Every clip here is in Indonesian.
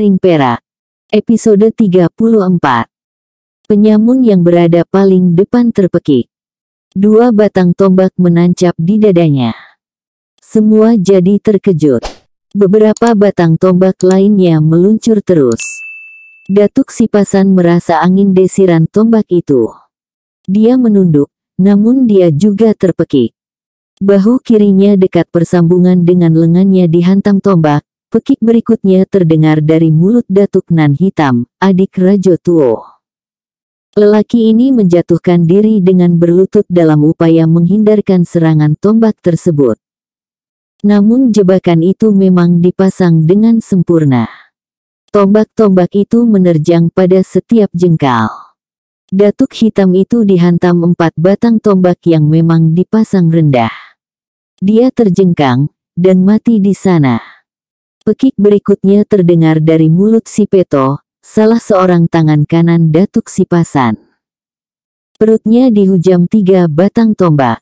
Piring Perak. Episode 34. Penyamun yang berada paling depan terpekik. Dua batang tombak menancap di dadanya. Semua jadi terkejut. Beberapa batang tombak lainnya meluncur terus. Datuk Sipasan merasa angin desiran tombak itu. Dia menunduk, namun dia juga terpekik. Bahu kirinya dekat persambungan dengan lengannya dihantam tombak. Pekik berikutnya terdengar dari mulut Datuk Nan Hitam, adik Rajo Tuo. Lelaki ini menjatuhkan diri dengan berlutut dalam upaya menghindarkan serangan tombak tersebut. Namun jebakan itu memang dipasang dengan sempurna. Tombak-tombak itu menerjang pada setiap jengkal. Datuk Hitam itu dihantam 4 batang tombak yang memang dipasang rendah. Dia terjengkang, dan mati di sana. Pekik berikutnya terdengar dari mulut si Peto, salah seorang tangan kanan Datuk Sipasan. Perutnya dihujam 3 batang tombak.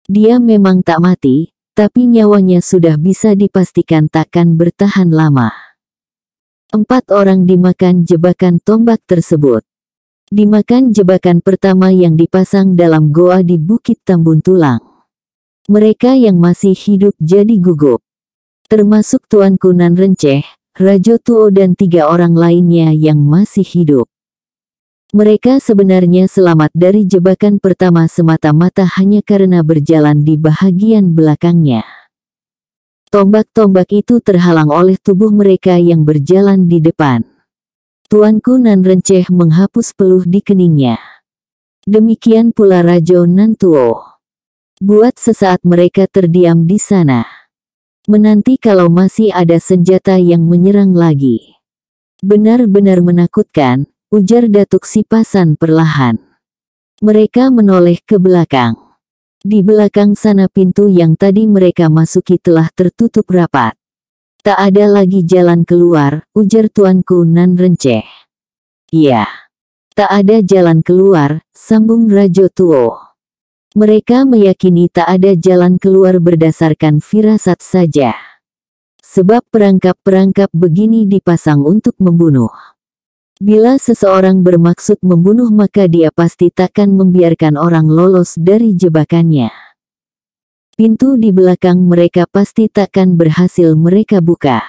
Dia memang tak mati, tapi nyawanya sudah bisa dipastikan takkan bertahan lama. 4 orang dimakan jebakan tombak tersebut. Dimakan jebakan pertama yang dipasang dalam goa di Bukit Tambun Tulang. Mereka yang masih hidup jadi gugup. Termasuk Tuanku Nan Renceh, Rajo Tuo dan 3 orang lainnya yang masih hidup. Mereka sebenarnya selamat dari jebakan pertama semata-mata hanya karena berjalan di bahagian belakangnya. Tombak-tombak itu terhalang oleh tubuh mereka yang berjalan di depan. Tuanku Nan Renceh menghapus peluh di keningnya. Demikian pula Rajo Nan Tuo. Buat sesaat mereka terdiam di sana. Menanti kalau masih ada senjata yang menyerang lagi. Benar-benar menakutkan, ujar Datuk Sipasan perlahan. Mereka menoleh ke belakang. Di belakang sana pintu yang tadi mereka masuki telah tertutup rapat. Tak ada lagi jalan keluar, ujar Tuanku Nan Renceh. Iya. Tak ada jalan keluar, sambung Rajo Tuo. Mereka meyakini tak ada jalan keluar berdasarkan firasat saja. Sebab perangkap-perangkap begini dipasang untuk membunuh. Bila seseorang bermaksud membunuh maka dia pasti takkan membiarkan orang lolos dari jebakannya. Pintu di belakang mereka pasti takkan berhasil mereka buka.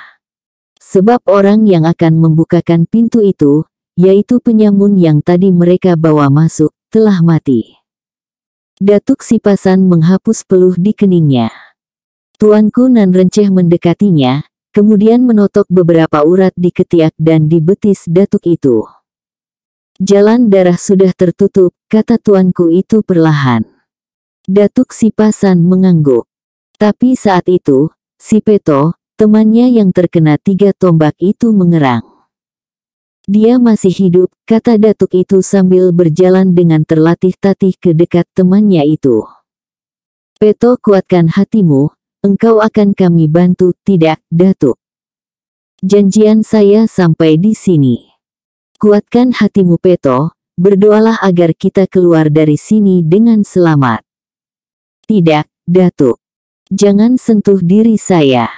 Sebab orang yang akan membukakan pintu itu, yaitu penyamun yang tadi mereka bawa masuk, telah mati. Datuk Sipasan menghapus peluh di keningnya. Tuanku Nan Renceh mendekatinya, kemudian menotok beberapa urat di ketiak dan di betis datuk itu. Jalan darah sudah tertutup, kata tuanku itu perlahan. Datuk Sipasan mengangguk. Tapi saat itu, si Peto, temannya yang terkena 3 tombak itu mengerang. Dia masih hidup, kata datuk itu sambil berjalan dengan terlatih-tatih ke dekat temannya itu. Peto, kuatkan hatimu, engkau akan kami bantu, tidak, datuk. Janjian saya sampai di sini. Kuatkan hatimu Peto, berdoalah agar kita keluar dari sini dengan selamat. Tidak, datuk. Jangan sentuh diri saya.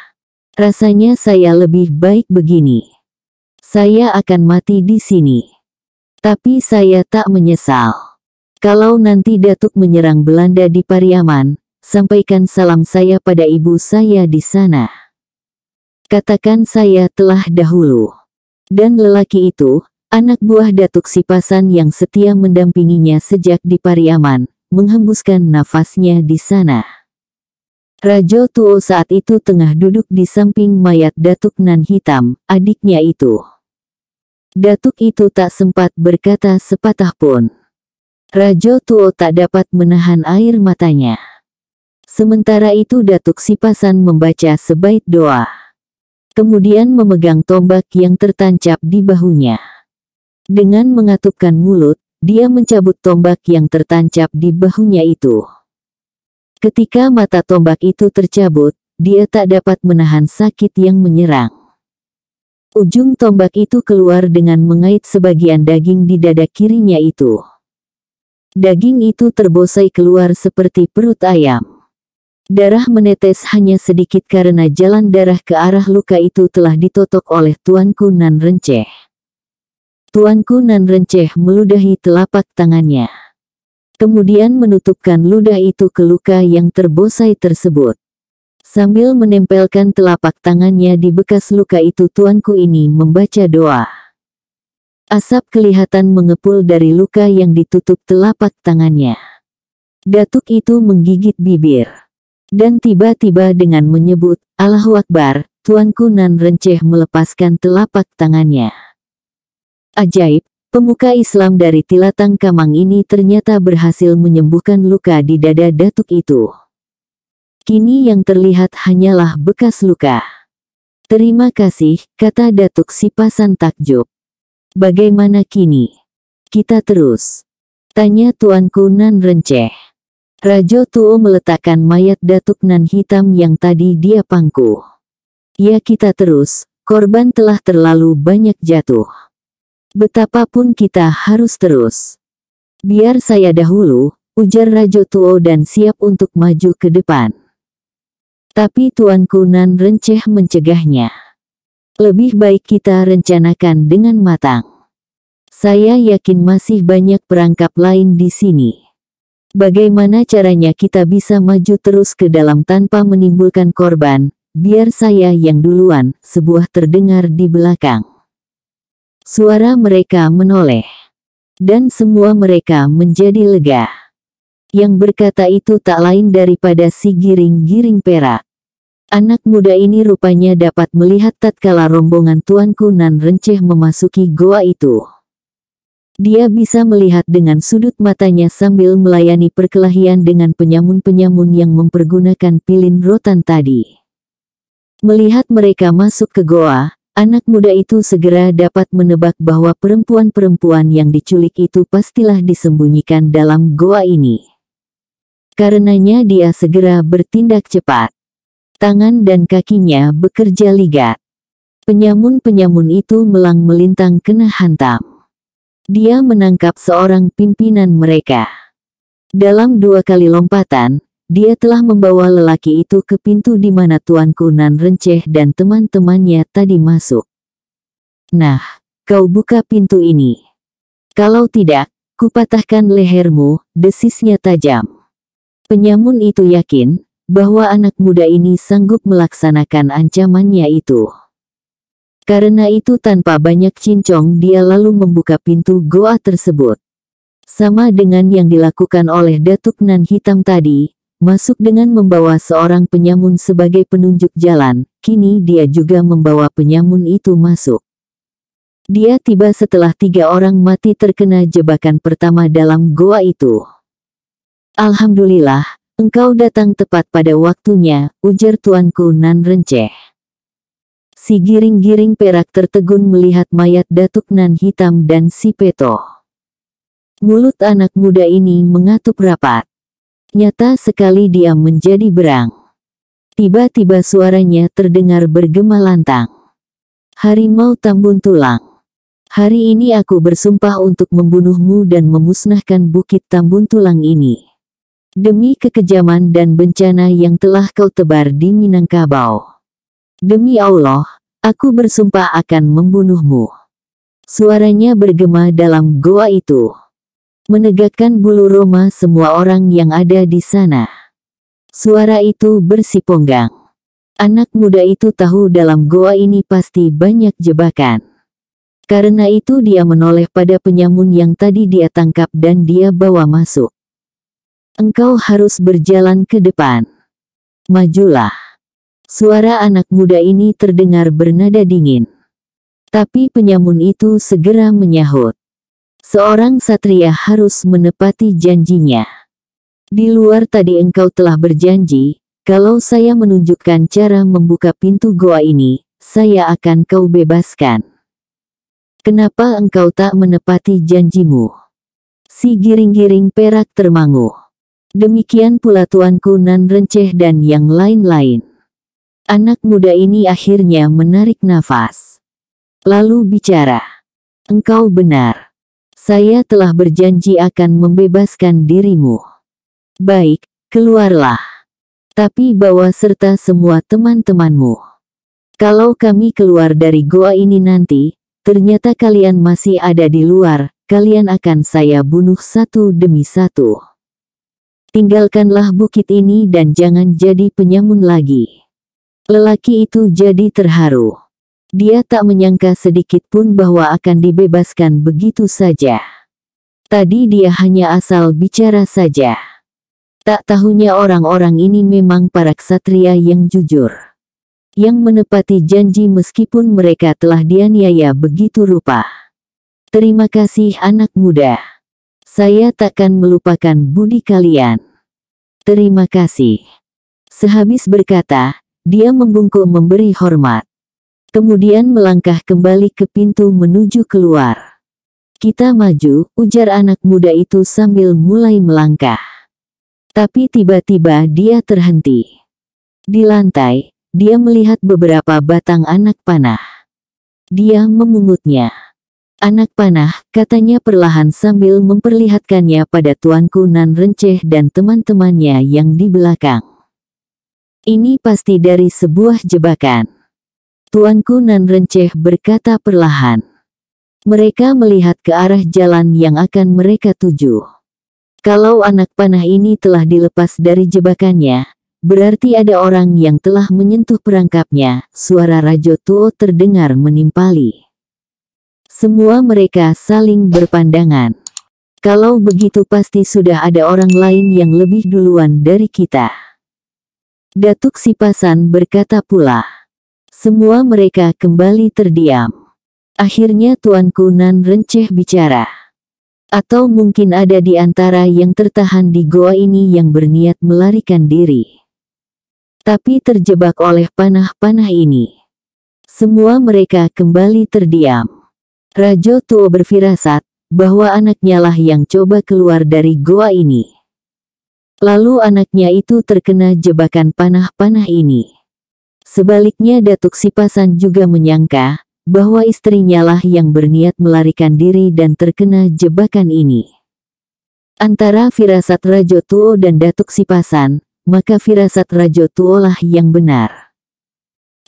Rasanya saya lebih baik begini. Saya akan mati di sini. Tapi saya tak menyesal. Kalau nanti Datuk menyerang Belanda di Pariaman, sampaikan salam saya pada ibu saya di sana. Katakan saya telah dahulu. Dan lelaki itu, anak buah Datuk Sipasan yang setia mendampinginya sejak di Pariaman, menghembuskan nafasnya di sana. Rajo Tuo saat itu tengah duduk di samping mayat Datuk Nan Hitam, adiknya itu. Datuk itu tak sempat berkata sepatah pun. Rajo Tuo tak dapat menahan air matanya. Sementara itu Datuk Sipasan membaca sebaik doa. Kemudian memegang tombak yang tertancap di bahunya. Dengan mengatupkan mulut, dia mencabut tombak yang tertancap di bahunya itu. Ketika mata tombak itu tercabut, dia tak dapat menahan sakit yang menyerang. Ujung tombak itu keluar dengan mengait sebagian daging di dada kirinya itu. Daging itu terbosai keluar seperti perut ayam. Darah menetes hanya sedikit karena jalan darah ke arah luka itu telah ditotok oleh Tuanku Nan Renceh. Tuanku Nan Renceh meludahi telapak tangannya. Kemudian menutupkan ludah itu ke luka yang terbosai tersebut. Sambil menempelkan telapak tangannya di bekas luka itu, tuanku ini membaca doa. Asap kelihatan mengepul dari luka yang ditutup telapak tangannya. Datuk itu menggigit bibir. Dan tiba-tiba dengan menyebut, Allahu Akbar, Tuanku Nan Renceh melepaskan telapak tangannya. Ajaib, pemuka Islam dari Tilatang Kamang ini ternyata berhasil menyembuhkan luka di dada datuk itu. Kini yang terlihat hanyalah bekas luka. Terima kasih, kata Datuk Sipasan takjub. Bagaimana kini? Kita terus? Tanya Tuanku Nan Renceh. Rajo Tuo meletakkan mayat Datuk Nan Hitam yang tadi dia pangku. Ya, kita terus, korban telah terlalu banyak jatuh. Betapapun kita harus terus. Biar saya dahulu, ujar Rajo Tuo dan siap untuk maju ke depan. Tapi Tuanku Nan Renceh mencegahnya. Lebih baik kita rencanakan dengan matang. Saya yakin masih banyak perangkap lain di sini. Bagaimana caranya kita bisa maju terus ke dalam tanpa menimbulkan korban? Biar saya yang duluan, sebuah terdengar di belakang. Suara mereka menoleh. Dan semua mereka menjadi lega. Yang berkata itu tak lain daripada si Giring-Giring Perak. Anak muda ini rupanya dapat melihat tatkala rombongan Tuanku Nan Renceh memasuki goa itu. Dia bisa melihat dengan sudut matanya sambil melayani perkelahian dengan penyamun-penyamun yang mempergunakan pilin rotan tadi. Melihat mereka masuk ke goa, anak muda itu segera dapat menebak bahwa perempuan-perempuan yang diculik itu pastilah disembunyikan dalam goa ini. Karenanya dia segera bertindak cepat. Tangan dan kakinya bekerja ligat. Penyamun-penyamun itu melang melintang kena hantam. Dia menangkap seorang pimpinan mereka. Dalam 2 kali lompatan, dia telah membawa lelaki itu ke pintu di mana Tuanku Nan Renceh dan teman-temannya tadi masuk. Nah, kau buka pintu ini. Kalau tidak, kupatahkan lehermu, desisnya tajam. Penyamun itu yakin bahwa anak muda ini sanggup melaksanakan ancamannya itu. Karena itu tanpa banyak cincong dia lalu membuka pintu goa tersebut. Sama dengan yang dilakukan oleh Datuk Nan Hitam tadi, masuk dengan membawa seorang penyamun sebagai penunjuk jalan, kini dia juga membawa penyamun itu masuk. Dia tiba setelah 3 orang mati terkena jebakan pertama dalam goa itu. Alhamdulillah, engkau datang tepat pada waktunya, ujar Tuanku Nan Renceh. Si Giring-Giring Perak tertegun melihat mayat Datuk Nan Hitam dan si Peto. Mulut anak muda ini mengatup rapat. Nyata sekali dia menjadi berang. Tiba-tiba suaranya terdengar bergema lantang. Harimau Tambun Tulang. Hari ini aku bersumpah untuk membunuhmu dan memusnahkan Bukit Tambun Tulang ini. Demi kekejaman dan bencana yang telah kau tebar di Minangkabau. Demi Allah, aku bersumpah akan membunuhmu. Suaranya bergema dalam goa itu. Menegakkan bulu roma semua orang yang ada di sana. Suara itu bersiponggang. Anak muda itu tahu dalam goa ini pasti banyak jebakan. Karena itu dia menoleh pada penyamun yang tadi dia tangkap dan dia bawa masuk. Engkau harus berjalan ke depan. Majulah. Suara anak muda ini terdengar bernada dingin. Tapi penyamun itu segera menyahut. Seorang satria harus menepati janjinya. Di luar tadi engkau telah berjanji, kalau saya menunjukkan cara membuka pintu goa ini, saya akan kau bebaskan. Kenapa engkau tak menepati janjimu? Si Giring-Giring Perak termangu. Demikian pula Tuanku Nan Renceh dan yang lain-lain. Anak muda ini akhirnya menarik nafas. Lalu bicara. Engkau benar. Saya telah berjanji akan membebaskan dirimu. Baik, keluarlah. Tapi bawa serta semua teman-temanmu. Kalau kami keluar dari goa ini nanti, ternyata kalian masih ada di luar, kalian akan saya bunuh satu demi satu. Tinggalkanlah bukit ini dan jangan jadi penyamun lagi. Lelaki itu jadi terharu. Dia tak menyangka sedikit pun bahwa akan dibebaskan begitu saja. Tadi dia hanya asal bicara saja. Tak tahunya orang-orang ini memang para ksatria yang jujur. Yang menepati janji meskipun mereka telah dianiaya begitu rupa. Terima kasih anak muda. Saya takkan melupakan budi kalian. Terima kasih. Sehabis berkata, dia membungkuk memberi hormat. Kemudian melangkah kembali ke pintu menuju keluar. Kita maju, ujar anak muda itu sambil mulai melangkah. Tapi tiba-tiba dia terhenti. Di lantai, dia melihat beberapa batang anak panah. Dia memungutnya. Anak panah, katanya perlahan sambil memperlihatkannya pada tuanku Nan Renceh dan teman-temannya yang di belakang. Ini pasti dari sebuah jebakan. Tuanku Nan Renceh berkata perlahan. Mereka melihat ke arah jalan yang akan mereka tuju. Kalau anak panah ini telah dilepas dari jebakannya, berarti ada orang yang telah menyentuh perangkapnya, suara Rajo Tuo terdengar menimpali. Semua mereka saling berpandangan. Kalau begitu pasti sudah ada orang lain yang lebih duluan dari kita. Datuk Sipasan berkata pula. Semua mereka kembali terdiam. Akhirnya tuanku Nan Renceh bicara. Atau mungkin ada di antara yang tertahan di goa ini yang berniat melarikan diri. Tapi terjebak oleh panah-panah ini. Semua mereka kembali terdiam. Rajo Tuo berfirasat bahwa anaknya lah yang coba keluar dari goa ini. Lalu anaknya itu terkena jebakan panah-panah ini. Sebaliknya Datuk Sipasan juga menyangka bahwa istrinya lah yang berniat melarikan diri dan terkena jebakan ini. Antara firasat Rajo Tuo dan Datuk Sipasan, maka firasat Rajo Tuo lah yang benar.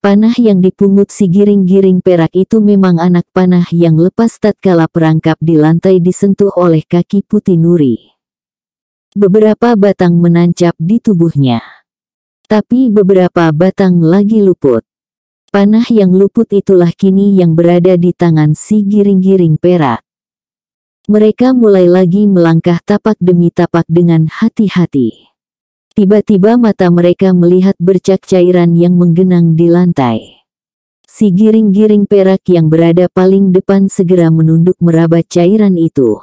Panah yang dipungut si giring-giring perak itu memang anak panah yang lepas tatkala perangkap di lantai disentuh oleh kaki Putih Nuri. Beberapa batang menancap di tubuhnya. Tapi beberapa batang lagi luput. Panah yang luput itulah kini yang berada di tangan si giring-giring perak. Mereka mulai lagi melangkah tapak demi tapak dengan hati-hati. Tiba-tiba mata mereka melihat bercak cairan yang menggenang di lantai. Si giring-giring perak yang berada paling depan segera menunduk meraba cairan itu.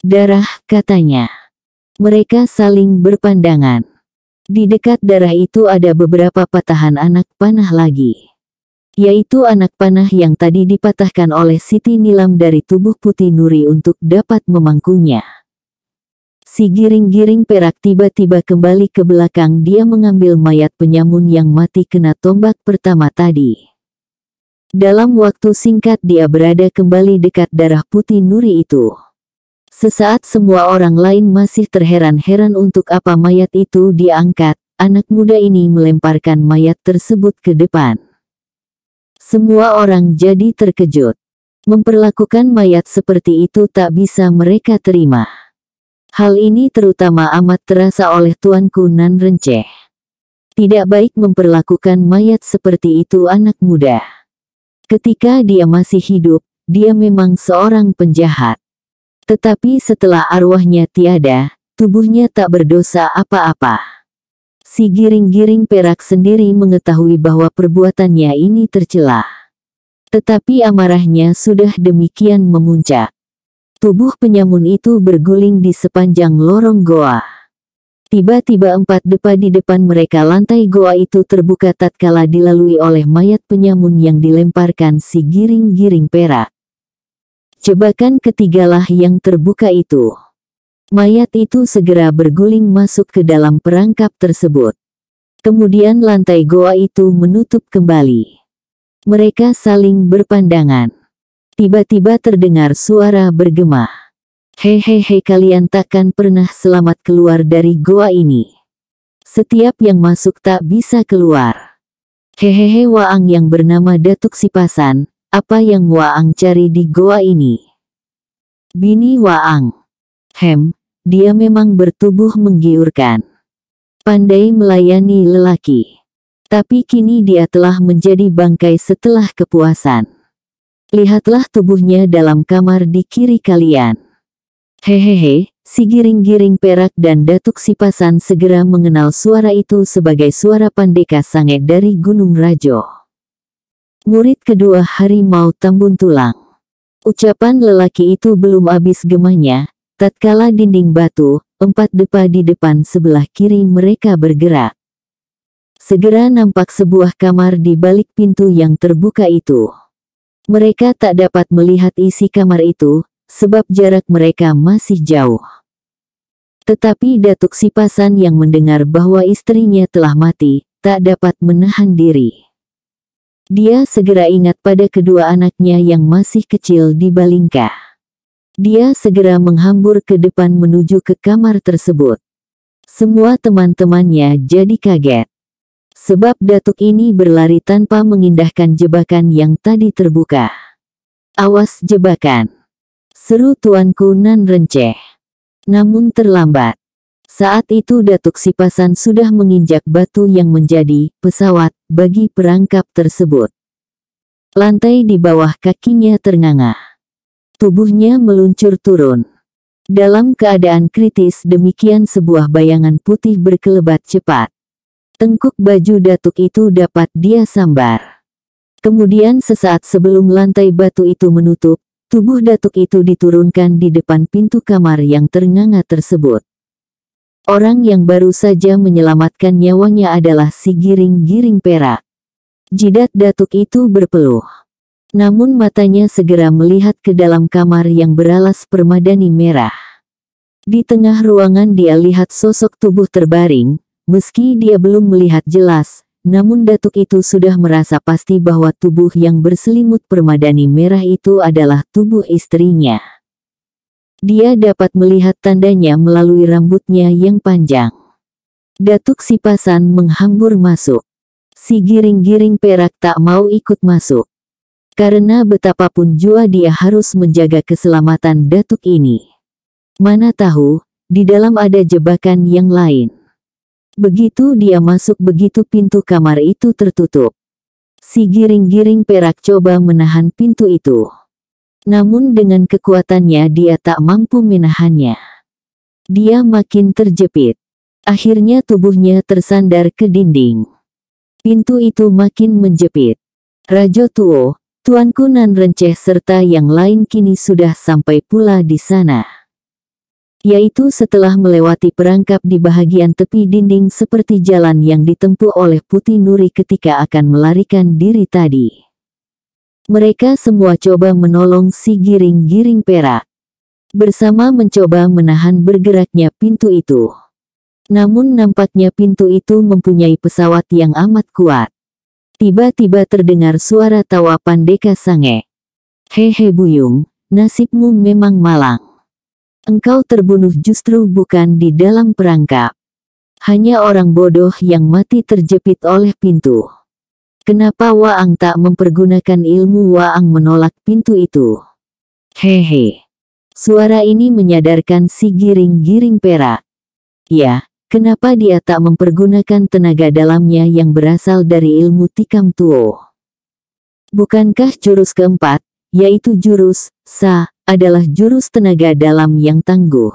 Darah, katanya. Mereka saling berpandangan. Di dekat darah itu ada beberapa patahan anak panah lagi. Yaitu anak panah yang tadi dipatahkan oleh Siti Nilam dari tubuh Putih Nuri untuk dapat memangkunya. Si giring-giring perak tiba-tiba kembali ke belakang. Dia mengambil mayat penyamun yang mati kena tombak pertama tadi. Dalam waktu singkat dia berada kembali dekat darah Putih Nuri itu. Sesaat semua orang lain masih terheran-heran untuk apa mayat itu diangkat. Anak muda ini melemparkan mayat tersebut ke depan. Semua orang jadi terkejut. Memperlakukan mayat seperti itu tak bisa mereka terima. Hal ini terutama amat terasa oleh tuanku Nan Renceh. Tidak baik memperlakukan mayat seperti itu anak muda. Ketika dia masih hidup, dia memang seorang penjahat. Tetapi setelah arwahnya tiada, tubuhnya tak berdosa apa-apa. Si giring-giring perak sendiri mengetahui bahwa perbuatannya ini tercela. Tetapi amarahnya sudah demikian memuncak. Tubuh penyamun itu berguling di sepanjang lorong goa. Tiba-tiba 4 depa di depan mereka. Lantai goa itu terbuka tatkala dilalui oleh mayat penyamun yang dilemparkan si giring-giring perak. Jebakan ketigalah yang terbuka itu. Mayat itu segera berguling masuk ke dalam perangkap tersebut. Kemudian lantai goa itu menutup kembali. Mereka saling berpandangan. Tiba-tiba terdengar suara bergema. Hehehe, kalian takkan pernah selamat keluar dari goa ini. Setiap yang masuk tak bisa keluar. Hehehe, Waang yang bernama Datuk Sipasan, apa yang Waang cari di goa ini? Bini Waang. Dia memang bertubuh menggiurkan. Pandai melayani lelaki. Tapi kini dia telah menjadi bangkai setelah kepuasan. Lihatlah tubuhnya dalam kamar di kiri kalian. Hehehe, si giring-giring perak dan Datuk Sipasan segera mengenal suara itu sebagai suara Pandeka Sange dari Gunung Rajo. Murid kedua Harimau Tambun Tulang. Ucapan lelaki itu belum habis gemahnya, tatkala dinding batu, 4 depa di depan sebelah kiri mereka bergerak. Segera nampak sebuah kamar di balik pintu yang terbuka itu. Mereka tak dapat melihat isi kamar itu, sebab jarak mereka masih jauh. Tetapi Datuk Sipasan yang mendengar bahwa istrinya telah mati, tak dapat menahan diri. Dia segera ingat pada kedua anaknya yang masih kecil di Balingka. Dia segera menghambur ke depan menuju ke kamar tersebut. Semua teman-temannya jadi kaget. Sebab Datuk ini berlari tanpa mengindahkan jebakan yang tadi terbuka. "Awas jebakan!" seru tuanku nan renceh. Namun terlambat. Saat itu Datuk Sipasan sudah menginjak batu yang menjadi pesawat bagi perangkap tersebut. Lantai di bawah kakinya ternganga. Tubuhnya meluncur turun. Dalam keadaan kritis demikian sebuah bayangan putih berkelebat cepat. Tengkuk baju Datuk itu dapat dia sambar. Kemudian sesaat sebelum lantai batu itu menutup, tubuh Datuk itu diturunkan di depan pintu kamar yang ternganga tersebut. Orang yang baru saja menyelamatkan nyawanya adalah si giring-giring perak. Jidat Datuk itu berpeluh. Namun matanya segera melihat ke dalam kamar yang beralas permadani merah. Di tengah ruangan dia lihat sosok tubuh terbaring. Meski dia belum melihat jelas, namun Datuk itu sudah merasa pasti bahwa tubuh yang berselimut permadani merah itu adalah tubuh istrinya. Dia dapat melihat tandanya melalui rambutnya yang panjang. Datuk Sipasan menghambur masuk. Si giring-giring perak tak mau ikut masuk. Karena betapapun jua dia harus menjaga keselamatan Datuk ini. Mana tahu, di dalam ada jebakan yang lain. Begitu dia masuk begitu pintu kamar itu tertutup. Si giring-giring perak coba menahan pintu itu. Namun dengan kekuatannya dia tak mampu menahannya. Dia makin terjepit. Akhirnya tubuhnya tersandar ke dinding. Pintu itu makin menjepit. Rajo Tuo, tuanku nan renceh serta yang lain kini sudah sampai pula di sana. Yaitu setelah melewati perangkap di bahagian tepi dinding seperti jalan yang ditempuh oleh Putih Nuri ketika akan melarikan diri tadi. Mereka semua coba menolong si giring-giring perak. Bersama mencoba menahan bergeraknya pintu itu. Namun nampaknya pintu itu mempunyai pesawat yang amat kuat. Tiba-tiba terdengar suara tawa Pandeka Sange. "Hehe Buyung, nasibmu memang malang. Engkau terbunuh justru bukan di dalam perangkap. Hanya orang bodoh yang mati terjepit oleh pintu. Kenapa Waang tak mempergunakan ilmu Waang menolak pintu itu?" Hehe. Suara ini menyadarkan si giring-giring perak. Ya, kenapa dia tak mempergunakan tenaga dalamnya yang berasal dari ilmu tikam tuo? Bukankah jurus keempat, yaitu jurus Sa, adalah jurus tenaga dalam yang tangguh?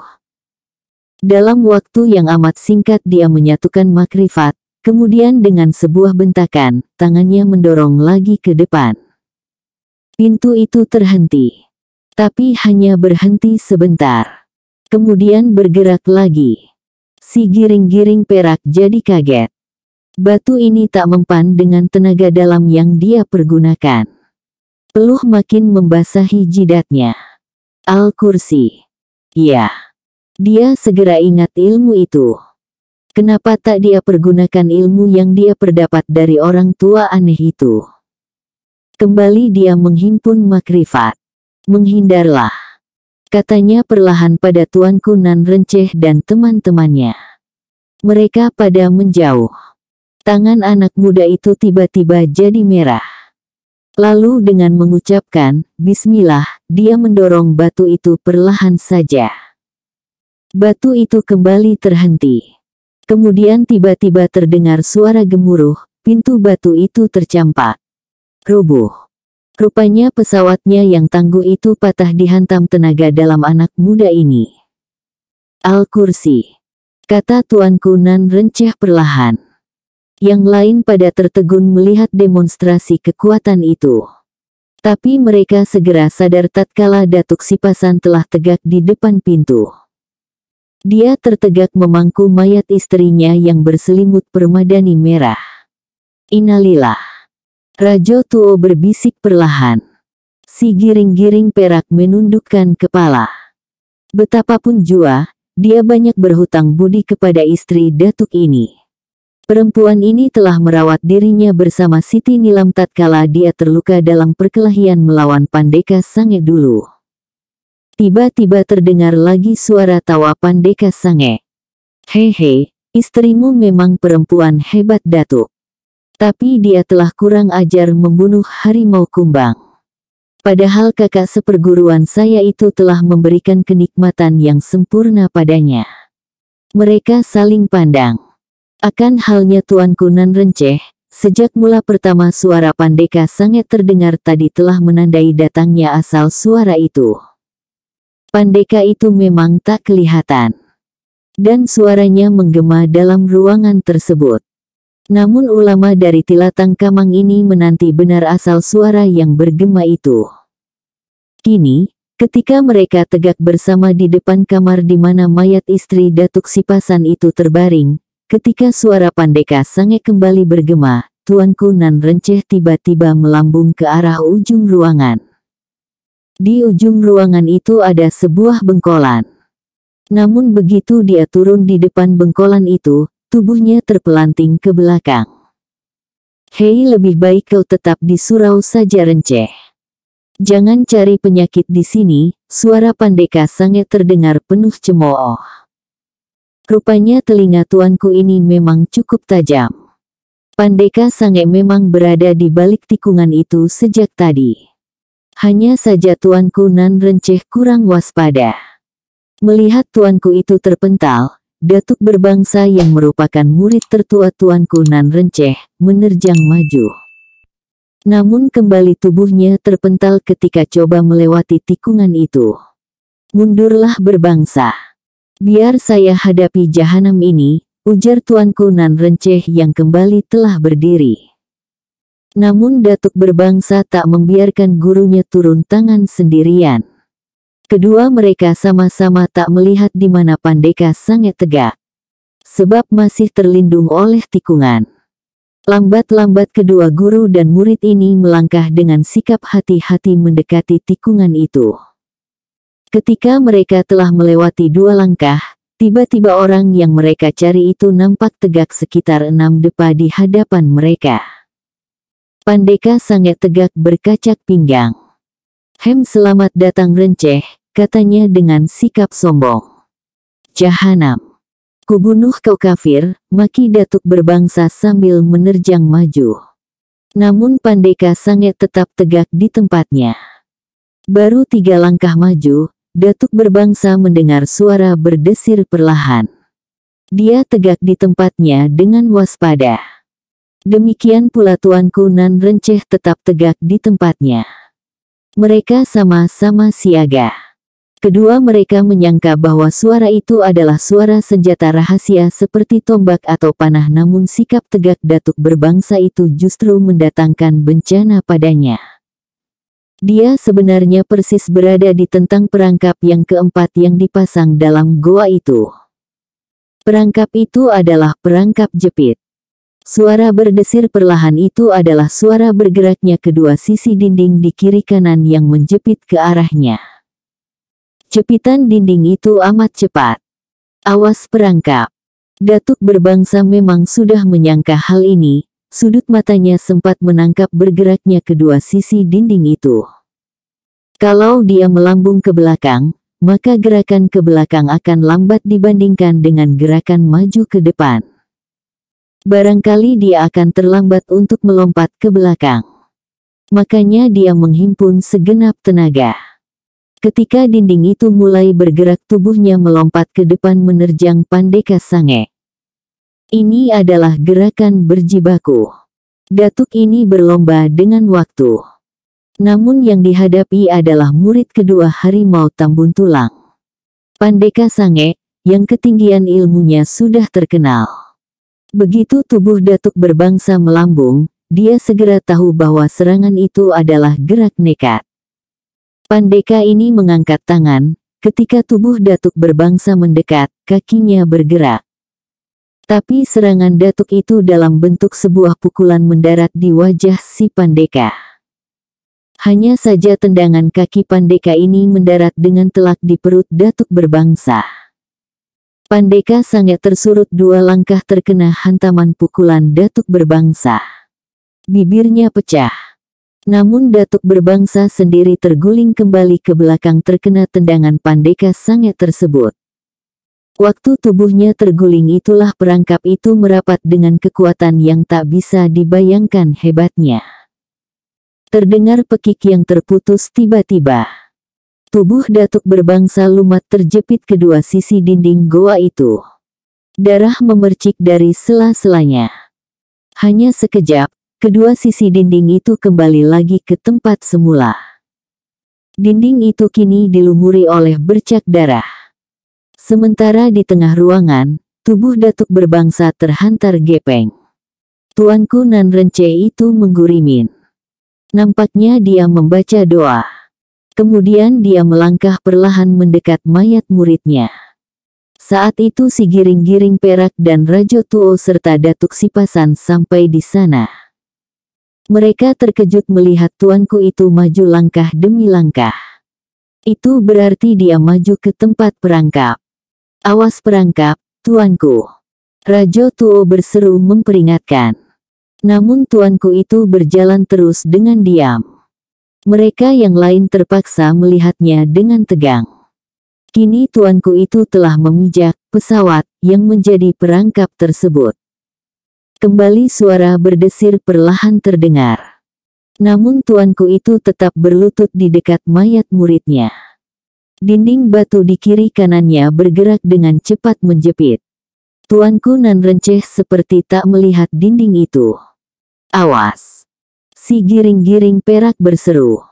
Dalam waktu yang amat singkat dia menyatukan makrifat, kemudian dengan sebuah bentakan, tangannya mendorong lagi ke depan. Pintu itu terhenti. Tapi hanya berhenti sebentar. Kemudian bergerak lagi. Si giring-giring perak jadi kaget. Batu ini tak mempan dengan tenaga dalam yang dia pergunakan. Peluh makin membasahi jidatnya. Al-Kursi. Ya. Dia segera ingat ilmu itu. Kenapa tak dia pergunakan ilmu yang dia perdapat dari orang tua aneh itu? Kembali dia menghimpun makrifat. "Menghindarlah," katanya perlahan pada tuanku nan renceh dan teman-temannya. Mereka pada menjauh. Tangan anak muda itu tiba-tiba jadi merah. Lalu dengan mengucapkan, "Bismillah," dia mendorong batu itu perlahan saja. Batu itu kembali terhenti. Kemudian tiba-tiba terdengar suara gemuruh, pintu batu itu tercampak. Rubuh. Rupanya pesawatnya yang tangguh itu patah dihantam tenaga dalam anak muda ini. "Al-Kursi," kata tuanku nan renceh perlahan. Yang lain pada tertegun melihat demonstrasi kekuatan itu. Tapi mereka segera sadar tatkala Datuk Sipasan telah tegak di depan pintu. Dia tertegak memangku mayat istrinya yang berselimut permadani merah. "Innalillah." Rajo Tuo berbisik perlahan. Si giring-giring perak menundukkan kepala. Betapapun jua, dia banyak berhutang budi kepada istri Datuk ini. Perempuan ini telah merawat dirinya bersama Siti Nilam tatkala dia terluka dalam perkelahian melawan Pandeka Sange dulu. Tiba-tiba terdengar lagi suara tawa Pandeka Sange. "Hehe, istrimu memang perempuan hebat, Datuk. Tapi dia telah kurang ajar membunuh harimau kumbang. Padahal kakak seperguruan saya itu telah memberikan kenikmatan yang sempurna padanya." Mereka saling pandang. Akan halnya tuanku nan renceh, sejak mula pertama suara Pandeka Sange terdengar tadi telah menandai datangnya asal suara itu. Pandeka itu memang tak kelihatan. Dan suaranya menggema dalam ruangan tersebut. Namun ulama dari Tilatang Kamang ini menanti benar asal suara yang bergema itu. Kini, ketika mereka tegak bersama di depan kamar di mana mayat istri Datuk Sipasan itu terbaring, ketika suara Pandeka Sange kembali bergema, tuanku nan renceh tiba-tiba melambung ke arah ujung ruangan. Di ujung ruangan itu ada sebuah bengkolan. Namun begitu dia turun di depan bengkolan itu, tubuhnya terpelanting ke belakang. "Hei, lebih baik kau tetap di surau saja, renceh. Jangan cari penyakit di sini," suara Pandeka Sange terdengar penuh cemooh. Rupanya telinga tuanku ini memang cukup tajam. Pandeka Sange memang berada di balik tikungan itu sejak tadi. Hanya saja tuanku nan renceh kurang waspada. Melihat tuanku itu terpental, Datuk berbangsa yang merupakan murid tertua tuanku nan renceh, menerjang maju. Namun kembali tubuhnya terpental ketika coba melewati tikungan itu. "Mundurlah berbangsa. Biar saya hadapi jahanam ini," ujar tuanku nan renceh yang kembali telah berdiri. Namun Datuk berbangsa tak membiarkan gurunya turun tangan sendirian. Kedua mereka sama-sama tak melihat di mana Pandeka Sange tegak. Sebab masih terlindung oleh tikungan. Lambat-lambat kedua guru dan murid ini melangkah dengan sikap hati-hati mendekati tikungan itu. Ketika mereka telah melewati 2 langkah, tiba-tiba orang yang mereka cari itu nampak tegak sekitar 6 depa di hadapan mereka. Pandeka Sange tegak berkacak pinggang. "Selamat datang, renceh," katanya dengan sikap sombong. "Jahanam. Kubunuh kau kafir," maki Datuk berbangsa sambil menerjang maju. Namun Pandeka Sange tetap tegak di tempatnya. Baru 3 langkah maju, Datuk berbangsa mendengar suara berdesir perlahan. Dia tegak di tempatnya dengan waspada. Demikian pula tuanku nan renceh tetap tegak di tempatnya. Mereka sama-sama siaga. Kedua mereka menyangka bahwa suara itu adalah suara senjata rahasia seperti tombak atau panah, namun sikap tegak Datuk berbangsa itu justru mendatangkan bencana padanya. Dia sebenarnya persis berada di tentang perangkap yang keempat yang dipasang dalam goa itu. Perangkap itu adalah perangkap jepit. Suara berdesir perlahan itu adalah suara bergeraknya kedua sisi dinding di kiri kanan yang menjepit ke arahnya. Jepitan dinding itu amat cepat. "Awas perangkap." Datuk berbangsa memang sudah menyangka hal ini, sudut matanya sempat menangkap bergeraknya kedua sisi dinding itu. Kalau dia melambung ke belakang, maka gerakan ke belakang akan lambat dibandingkan dengan gerakan maju ke depan. Barangkali dia akan terlambat untuk melompat ke belakang. Makanya dia menghimpun segenap tenaga. Ketika dinding itu mulai bergerak, tubuhnya melompat ke depan menerjang Pandeka Sange. Ini adalah gerakan berjibaku. Datuk ini berlomba dengan waktu. Namun yang dihadapi adalah murid kedua harimau Tambun Tulang. Pandeka Sange, yang ketinggian ilmunya sudah terkenal. Begitu tubuh Datuk berbangsa melambung, dia segera tahu bahwa serangan itu adalah gerak nekat. Pandeka ini mengangkat tangan, ketika tubuh Datuk berbangsa mendekat, kakinya bergerak. Tapi serangan Datuk itu dalam bentuk sebuah pukulan mendarat di wajah si Pandeka. Hanya saja tendangan kaki Pandeka ini mendarat dengan telak di perut Datuk berbangsa. Pandeka Sange tersurut 2 langkah terkena hantaman pukulan Datuk berbangsa. Bibirnya pecah. Namun Datuk berbangsa sendiri terguling kembali ke belakang terkena tendangan Pandeka Sange tersebut. Waktu tubuhnya terguling itulah perangkap itu merapat dengan kekuatan yang tak bisa dibayangkan hebatnya. Terdengar pekik yang terputus tiba-tiba. Tubuh Datuk berbangsa lumat terjepit kedua sisi dinding goa itu. Darah memercik dari sela-selanya. Hanya sekejap, kedua sisi dinding itu kembali lagi ke tempat semula. Dinding itu kini dilumuri oleh bercak darah. Sementara di tengah ruangan, tubuh Datuk berbangsa terhantar gepeng. Tuanku Nan Rence itu menggurimin. Nampaknya dia membaca doa. Kemudian dia melangkah perlahan mendekat mayat muridnya. Saat itu si Giring-Giring Perak dan Rajo Tuo serta Datuk Sipasan sampai di sana. Mereka terkejut melihat tuanku itu maju langkah demi langkah. Itu berarti dia maju ke tempat perangkap. Awas perangkap, tuanku. Rajo Tuo berseru memperingatkan. Namun tuanku itu berjalan terus dengan diam. Mereka yang lain terpaksa melihatnya dengan tegang. Kini tuanku itu telah memijak pesawat yang menjadi perangkap tersebut. Kembali suara berdesir perlahan terdengar. Namun tuanku itu tetap berlutut di dekat mayat muridnya. Dinding batu di kiri kanannya bergerak dengan cepat menjepit. Tuanku Nan Renceh seperti tak melihat dinding itu. Awas! Si Giring-Giring Perak berseru.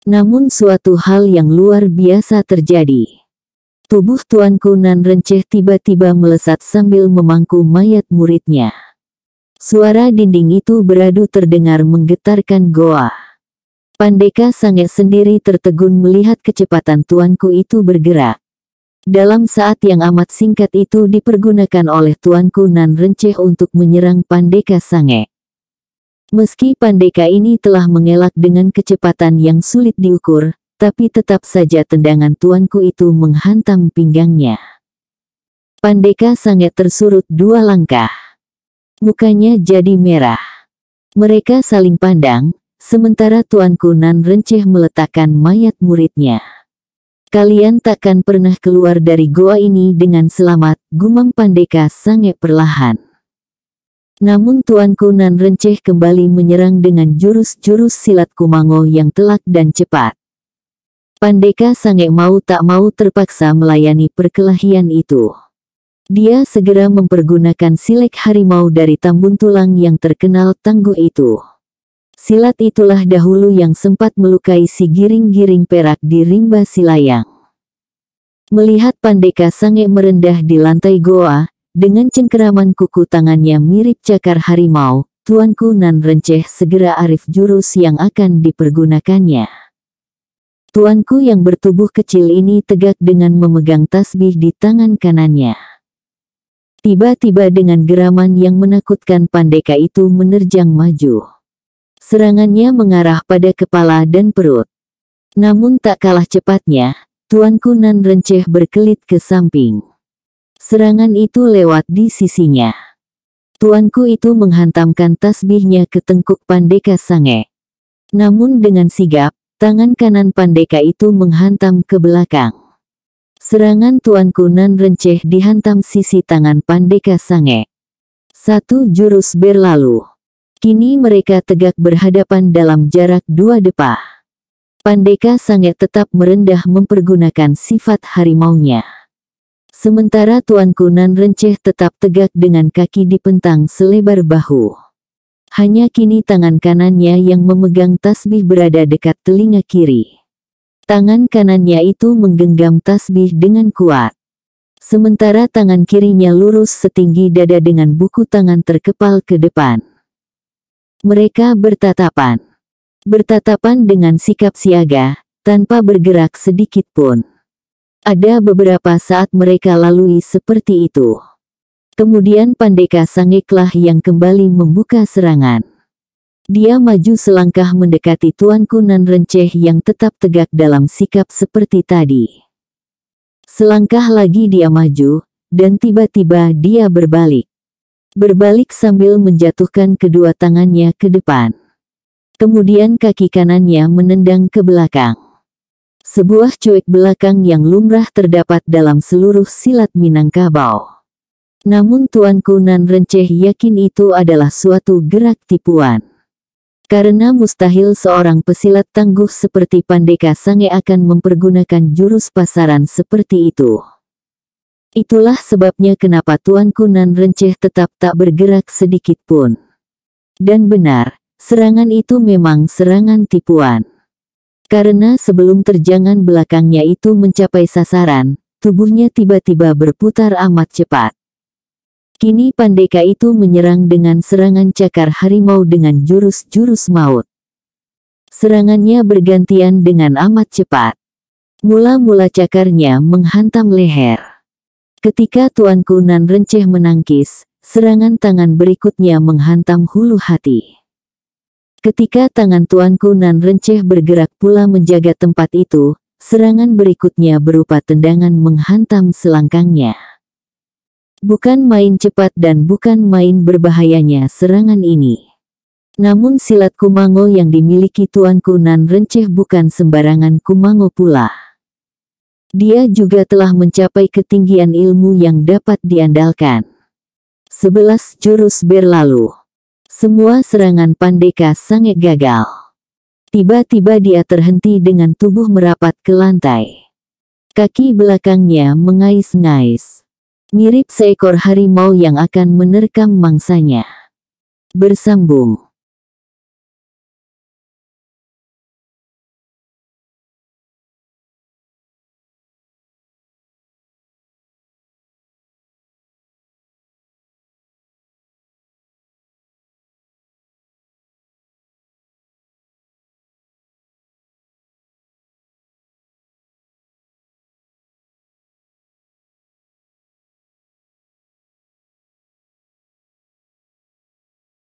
Namun suatu hal yang luar biasa terjadi. Tubuh tuanku Nan Renceh tiba-tiba melesat sambil memangku mayat muridnya. Suara dinding itu beradu terdengar menggetarkan goa. Pandeka Sange sendiri tertegun melihat kecepatan tuanku itu bergerak. Dalam saat yang amat singkat itu dipergunakan oleh tuanku Nan Renceh untuk menyerang Pandeka Sange. Meski Pandeka ini telah mengelak dengan kecepatan yang sulit diukur, tapi tetap saja tendangan tuanku itu menghantam pinggangnya. Pandeka Sange tersurut 2 langkah. Mukanya jadi merah. Mereka saling pandang, sementara tuanku Nan Renceh meletakkan mayat muridnya. Kalian takkan pernah keluar dari goa ini dengan selamat, gumam Pandeka Sange perlahan. Namun tuanku Nan Renceh kembali menyerang dengan jurus-jurus silat Kumango yang telak dan cepat. Pandeka Sange mau tak mau terpaksa melayani perkelahian itu. Dia segera mempergunakan silet harimau dari Tambun Tulang yang terkenal tangguh itu. Silat itulah dahulu yang sempat melukai si Giring-Giring Perak di rimba Silayang. Melihat Pandeka Sange merendah di lantai goa, dengan cengkeraman kuku tangannya mirip cakar harimau, tuanku Nan Renceh segera arif jurus yang akan dipergunakannya. Tuanku yang bertubuh kecil ini tegak dengan memegang tasbih di tangan kanannya. Tiba-tiba dengan geraman yang menakutkan Pandeka itu menerjang maju. Serangannya mengarah pada kepala dan perut. Namun tak kalah cepatnya, tuanku Nan Renceh berkelit ke samping. Serangan itu lewat di sisinya. Tuanku itu menghantamkan tasbihnya ke tengkuk Pandeka Sange. Namun dengan sigap, tangan kanan Pandeka itu menghantam ke belakang. Serangan Tuanku Nan Renceh dihantam sisi tangan Pandeka Sange. Satu jurus berlalu. Kini mereka tegak berhadapan dalam jarak 2 depa. Pandeka Sange tetap merendah mempergunakan sifat harimaunya. Sementara Tuanku Nan Renceh tetap tegak dengan kaki dipentang selebar bahu. Hanya kini tangan kanannya yang memegang tasbih berada dekat telinga kiri. Tangan kanannya itu menggenggam tasbih dengan kuat. Sementara tangan kirinya lurus setinggi dada dengan buku tangan terkepal ke depan. Mereka bertatapan. Bertatapan dengan sikap siaga, tanpa bergerak sedikit pun. Ada beberapa saat mereka lalui seperti itu. Kemudian Pandeka Sangeklah yang kembali membuka serangan. Dia maju selangkah mendekati Tuanku Nan Renceh yang tetap tegak dalam sikap seperti tadi. Selangkah lagi dia maju, dan tiba-tiba dia berbalik. Berbalik sambil menjatuhkan kedua tangannya ke depan. Kemudian kaki kanannya menendang ke belakang. Sebuah cuek belakang yang lumrah terdapat dalam seluruh silat Minangkabau. Namun Tuanku Nan Renceh yakin itu adalah suatu gerak tipuan. Karena mustahil seorang pesilat tangguh seperti Pandeka Sange akan mempergunakan jurus pasaran seperti itu. Itulah sebabnya kenapa Tuanku Nan Renceh tetap tak bergerak sedikit pun. Dan benar, serangan itu memang serangan tipuan. Karena sebelum terjangan belakangnya itu mencapai sasaran, tubuhnya tiba-tiba berputar amat cepat. Kini Pandeka itu menyerang dengan serangan cakar harimau dengan jurus-jurus maut. Serangannya bergantian dengan amat cepat. Mula-mula cakarnya menghantam leher. Ketika Tuanku Nan Renceh menangkis, serangan tangan berikutnya menghantam hulu hati. Ketika tangan Tuanku Nan Renceh bergerak pula menjaga tempat itu, serangan berikutnya berupa tendangan menghantam selangkangnya. Bukan main cepat dan bukan main berbahayanya serangan ini. Namun silat kumango yang dimiliki Tuanku Nan Renceh bukan sembarangan kumango pula. Dia juga telah mencapai ketinggian ilmu yang dapat diandalkan. 11 jurus berlalu. Semua serangan Pandeka Sange gagal. Tiba-tiba dia terhenti dengan tubuh merapat ke lantai. Kaki belakangnya mengais-ngais. Mirip seekor harimau yang akan menerkam mangsanya. Bersambung.